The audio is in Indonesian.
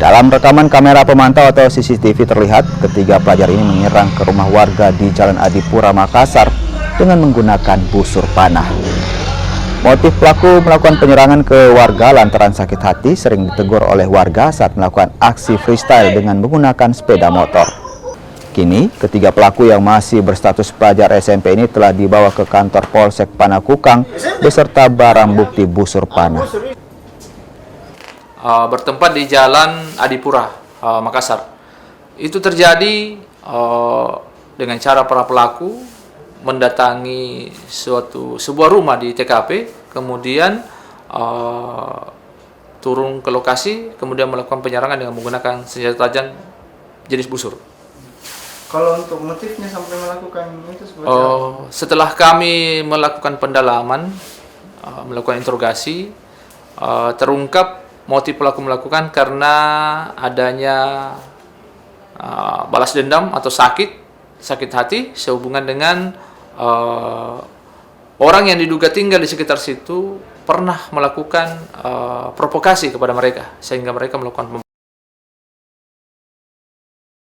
Dalam rekaman kamera pemantau atau CCTV terlihat ketiga pelajar ini menyerang ke rumah warga di Jalan Adipura, Makassar dengan menggunakan busur panah. Motif pelaku melakukan penyerangan ke warga lantaran sakit hati sering ditegur oleh warga saat melakukan aksi freestyle dengan menggunakan sepeda motor. Kini, ketiga pelaku yang masih berstatus pelajar SMP ini telah dibawa ke kantor Polsek Panakukang beserta barang bukti busur panah. Bertempat di Jalan Adipura, Makassar. Itu terjadi dengan cara para pelaku mendatangi sebuah rumah di TKP, kemudian turun ke lokasi, kemudian melakukan penyerangan dengan menggunakan senjata tajam jenis busur. Kalau untuk motifnya sampai melakukan itu seperti apa? Setelah kami melakukan pendalaman, melakukan interogasi, terungkap motif pelaku melakukan karena adanya balas dendam atau sakit hati sehubungan dengan orang yang diduga tinggal di sekitar situ pernah melakukan provokasi kepada mereka sehingga mereka melakukan